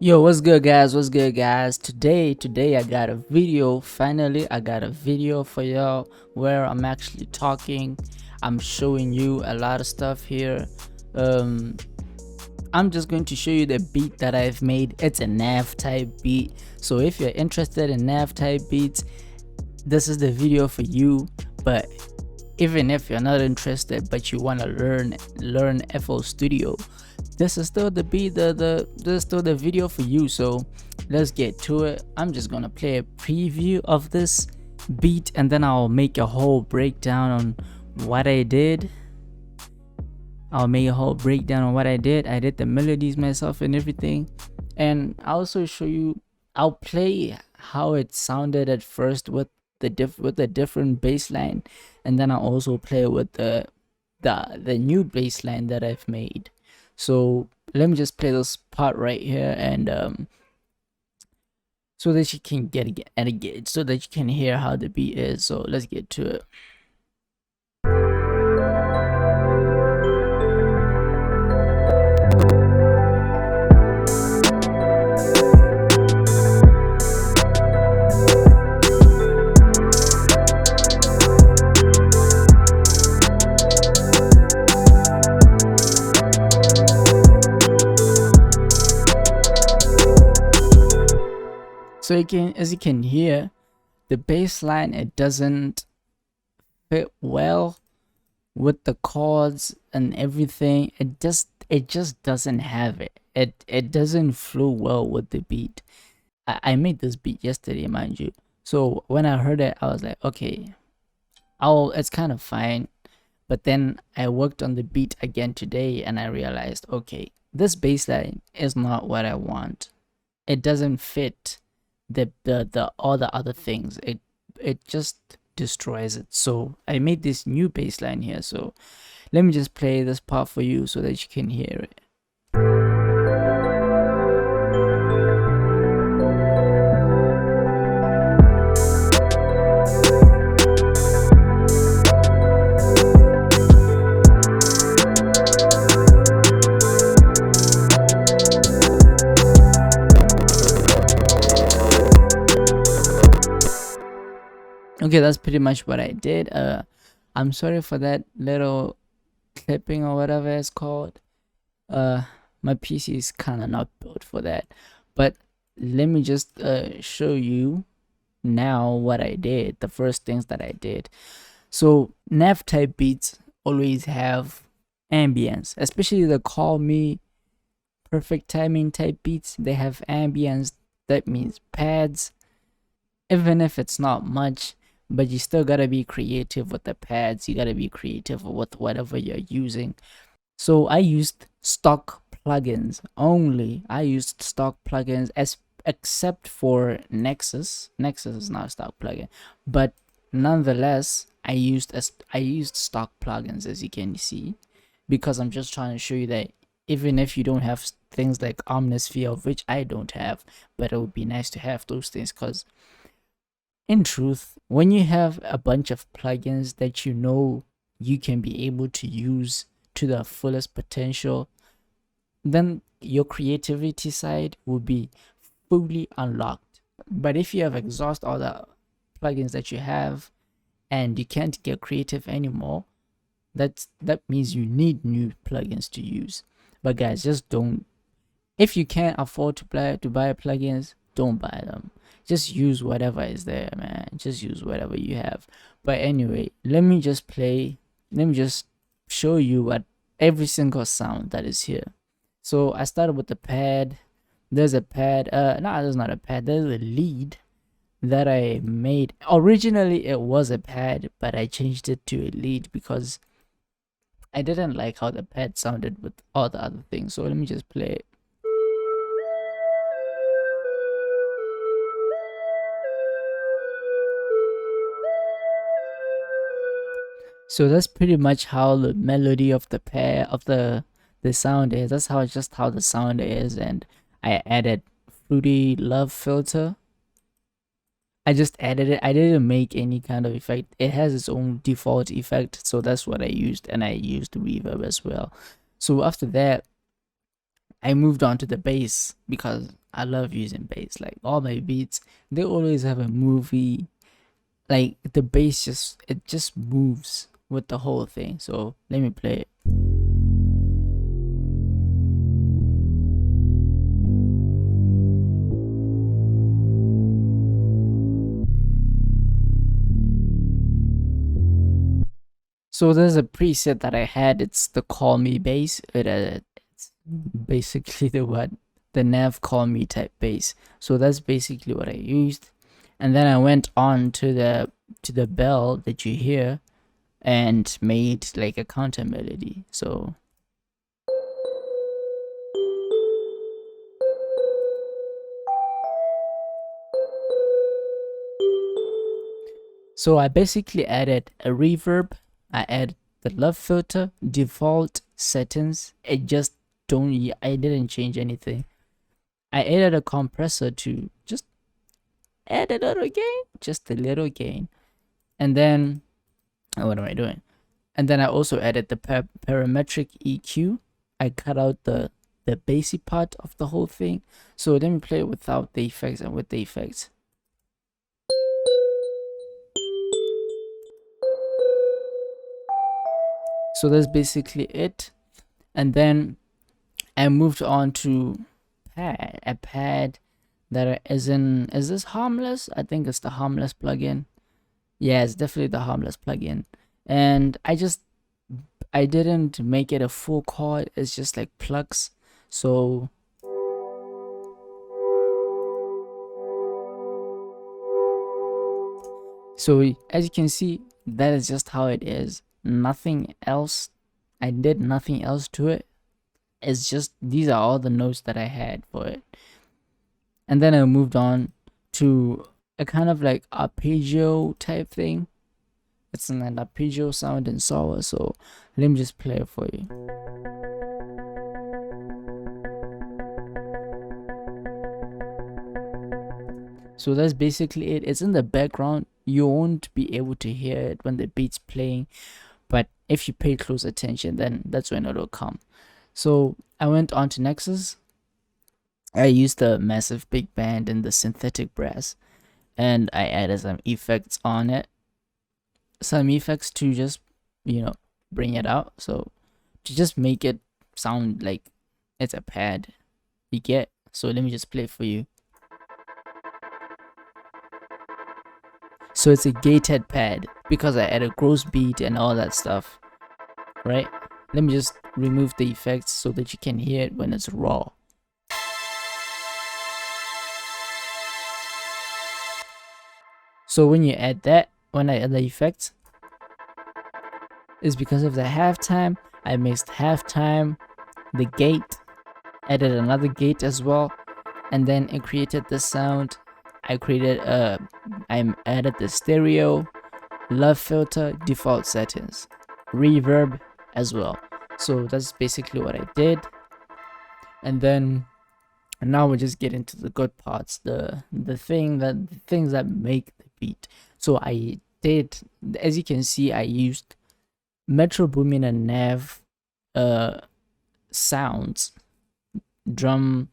Yo, what's good guys? What's good guys? Today I got a video. Finally, I got a video for y'all where I'm actually talking. I'm showing you a lot of stuff here. Um I'm just going to show you the beat that I've made. It's a NAV type beat. So if you're interested in NAV type beats, this is the video for you. But even if you're not interested but you want to learn FL Studio, this is still the beat, this is still the video for you. So let's get to it. I'm just gonna play a preview of this beat and then I'll make a whole breakdown on what I did. I did the melodies myself and everything, and I'll also show you. I'll play how it sounded at first with the different bass line, and then I'll also play with the new bass line that I've made. So let me just play this part right here, and so that you can so that you can hear how the beat is. So let's get to it. So as you can hear, the bass line, it doesn't fit well with the chords and everything. It just doesn't have it. It doesn't flow well with the beat. I made this beat yesterday, mind you. So when I heard it, I was like, okay, it's kind of fine. But then I worked on the beat again today and I realized, okay, this bass line is not what I want. It doesn't fit the all the other things. It just destroys it. So I made this new bass line here. So let me just play this part for you so that you can hear it. Okay, that's pretty much what I did. I'm sorry for that little clipping or whatever it's called. My PC is kind of not built for that. But let me just show you now what I did, the first things that I did. So NAV type beats always have ambience, especially the call me perfect timing type beats. They have ambience. That means pads, even if it's not much, but you still gotta be creative with the pads. You gotta be creative with whatever you're using. So I used stock plugins only. I used stock plugins except for Nexus. Nexus is not a stock plugin, but nonetheless, I used stock plugins, as you can see, because I'm just trying to show you that even if you don't have things like Omnisphere, of which I don't have, but it would be nice to have those things, because in truth, when you have a bunch of plugins that you know you can be able to use to the fullest potential, then your creativity side will be fully unlocked. But if you have exhausted all the plugins that you have and you can't get creative anymore, that means you need new plugins to use. But guys, just don't. If you can't afford to buy plugins, don't buy them. Just use whatever is there, man. Just use whatever you have. But anyway, let me just show you what every single sound that is here. So I started with the pad. There's a pad. No, there's not a pad. There's a lead that I made. Originally it was a pad, but I changed it to a lead because I didn't like how the pad sounded with all the other things. So let me just play it. So that's pretty much how the melody of the sound is. That's how the sound is, and I added Fruity Love filter. I just added it. I didn't make any kind of effect. It has its own default effect, so that's what I used, and I used reverb as well. So after that, I moved on to the bass because I love using bass. Like all my beats, they always have a movie. Like the bass just moves with the whole thing. So let me play it. So there's a preset that I had. It's the call me bass. It's basically the NAV call me type bass. So that's basically what I used. And then I went on to the bell that you hear and made like a counter melody. So I basically added a reverb. I added the love filter, default settings. I didn't change anything. I added a compressor to just add a little gain, just a little gain. And then, what am I doing? And then I also added the parametric EQ. I cut out the bassy part of the whole thing. So let me play it without the effects and with the effects. So that's basically it. And then I moved on to a pad that is this Harmless? I think it's the Harmless plugin. Yeah, it's definitely the Harmless plugin. And I didn't make it a full chord. It's just like plugs. So as you can see, that is just how it is. Nothing else. I did nothing else to it. It's just, these are all the notes that I had for it. And then I moved on to a kind of like arpeggio type thing. It's an arpeggio sound in Sawa. So let me just play it for you. So that's basically it. It's in the background. You won't be able to hear it when the beat's playing, but if you pay close attention, then that's when it'll come. So I went on to Nexus. I used the massive big band and the synthetic brass, and I added some effects on it. Some effects to just, bring it out. So to just make it sound like it's a pad. You get? So let me just play it for you. So it's a gated pad because I added gross beat and all that stuff, right? Let me just remove the effects so that you can hear it when it's raw. So when I add the effects, it's because of the halftime. I mixed halftime, the gate, added another gate as well, and then it created the sound. I added the stereo, love filter, default settings, reverb as well. So that's basically what I did. And then now we'll just get into the good parts, the things that make the beat. So I did, as you can see, I used Metro Boomin and NAV sounds, drum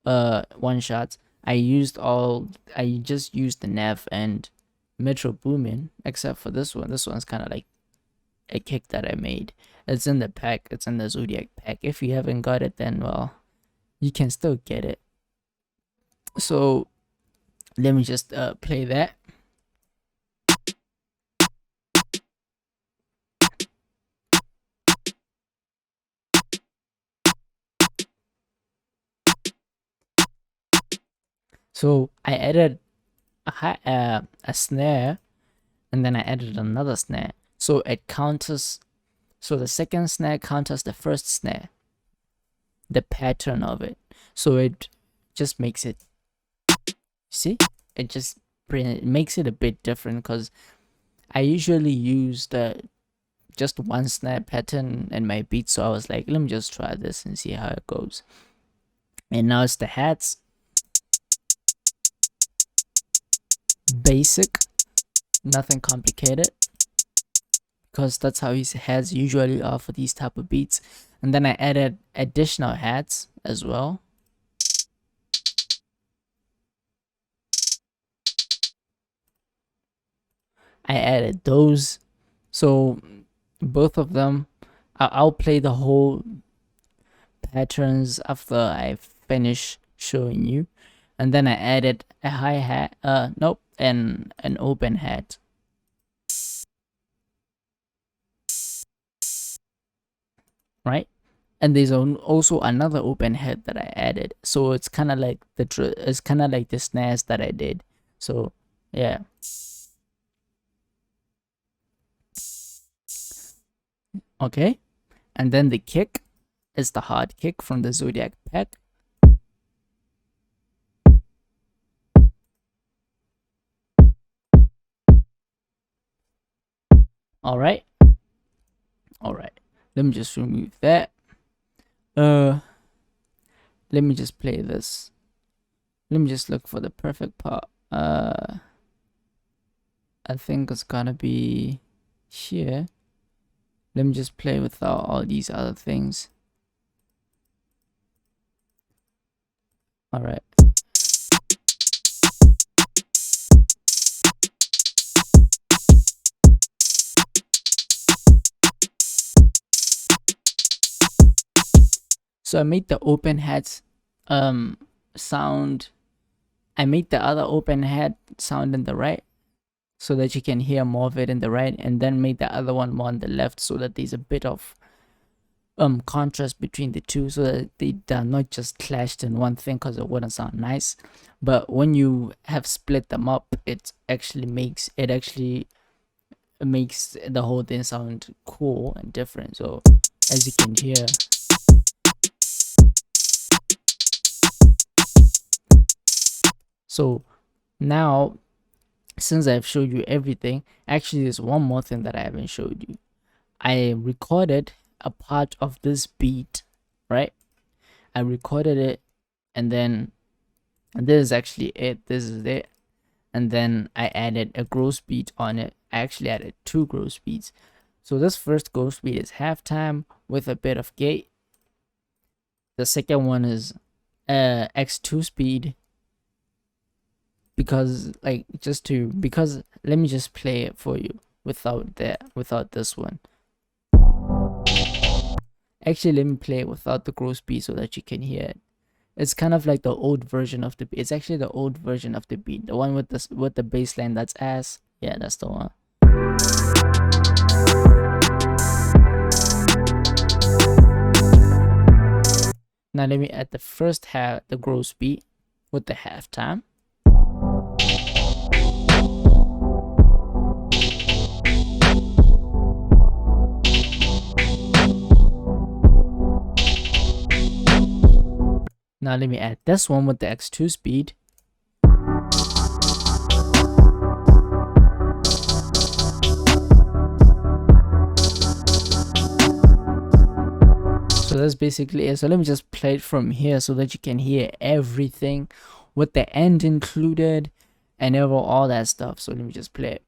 one shots. I just used the NAV and Metro Boomin, except for this one. This one's kind of like a kick that I made. It's in the pack. It's in the Zodiac pack. If you haven't got it, then well, you can still get it. So let me just play that. So I added a snare, and then I added another snare. So it counters. So the second snare counters the first snare, the pattern of it. So it just makes it. See, it makes it a bit different because I usually use just one snare pattern in my beat. So I was like, let me just try this and see how it goes. And now it's the hats. Basic, nothing complicated, because that's how his hats usually are for these type of beats. And then I added additional hats as well. I added those. So both of them, I'll play the whole patterns after I finish showing you. And then I added a hi-hat, nope, and an open hat. Right? And there's also another open hat that I added. So it's kind of like the snares that I did. So yeah. Okay. And then the kick is the hard kick from the Zodiac pack. All right. Let me just remove that. Let me just play this. Let me just look for the perfect part. I think it's gonna be here. Let me just play without all these other things. All right. So I made the open hat sound. I made the other open hat sound in the right so that you can hear more of it in the right, and then made the other one more on the left so that there's a bit of contrast between the two, so that they are not just clashed in one thing, because it wouldn't sound nice. But when you have split them up, it actually makes the whole thing sound cool and different. So as you can hear, so now since I've showed you everything, actually there's one more thing that I haven't showed you. I recorded a part of this beat, right? I recorded it, and then this is actually it. This is it. And then I added a gross beat on it. I actually added 2 gross beats. So this first gross beat is halftime with a bit of gate. The second one is x2 speed, because let me just play it for you without this one. Actually, let me play it without the gross beat so that you can hear it. It's kind of like the old version of the beat. It's actually the old version of the beat, the one with the bass line that's ass. Yeah, that's the one. Now let me add the first half, the gross beat with the halftime. Now let me add this one with the x2 speed. So that's basically it. So let me just play it from here so that you can hear everything with the end included and all that stuff. So let me just play it.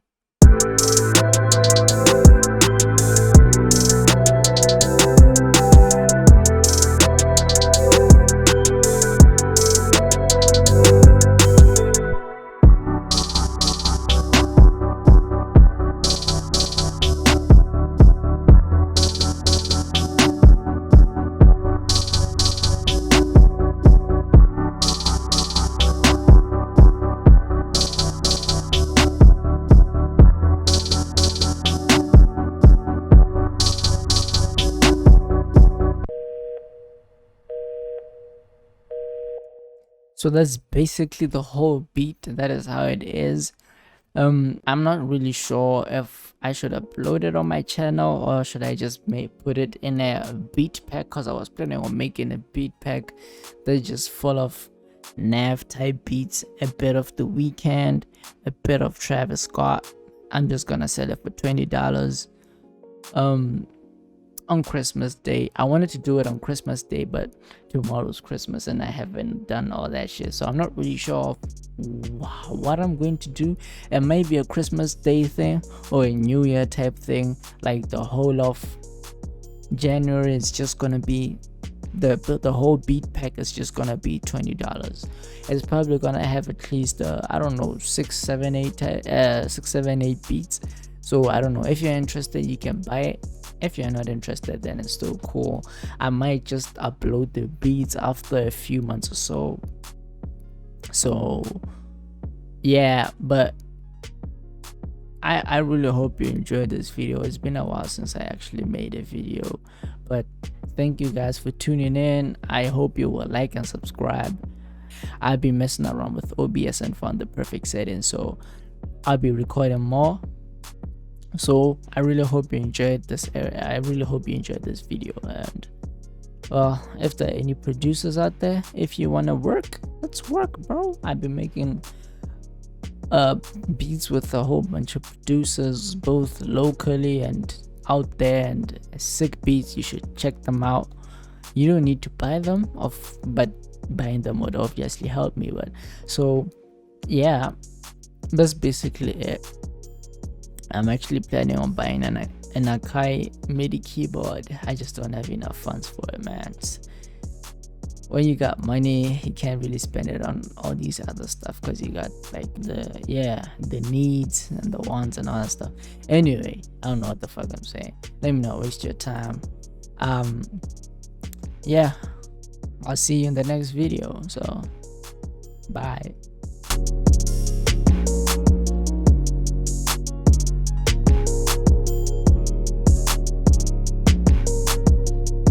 So that's basically the whole beat. That is how it is. I'm not really sure if I should upload it on my channel or should I just put it in a beat pack, because I was planning on making a beat pack that's just full of NAV type beats, a bit of The Weeknd, a bit of Travis Scott. I'm just gonna sell it for $20 on Christmas Day. I wanted to do it on Christmas Day, but tomorrow's Christmas and I haven't done all that shit, so I'm not really sure what I'm going to do. It may be a Christmas Day thing or a New Year type thing, like the whole of January is just gonna be the whole beat pack is just gonna be $20. It's probably gonna have at least I don't know, 6, 7, 8 beats. So I don't know, if you're interested you can buy it. If you're not interested, then it's still cool. I might just upload the beats after a few months or so yeah. But I really hope you enjoyed this video. It's been a while since I actually made a video, but thank you guys for tuning in. I hope you will like and subscribe. I've been messing around with OBS and found the perfect setting, so I'll be recording more. So I really hope you enjoyed this area. I really hope you enjoyed this video. And well, if there are any producers out there, if you want to work, let's work, bro. I've been making beats with a whole bunch of producers, both locally and out there, and sick beats. You should check them out. You don't need to buy them but buying them would obviously help me. But so yeah, that's basically it. I'm actually planning on buying an Akai MIDI keyboard. I just don't have enough funds for it, man. When you got money, you can't really spend it on all these other stuff, because you got like the needs and the wants and all that stuff. Anyway, I don't know what the fuck I'm saying. Let me not waste your time. Yeah, I'll see you in the next video. So bye.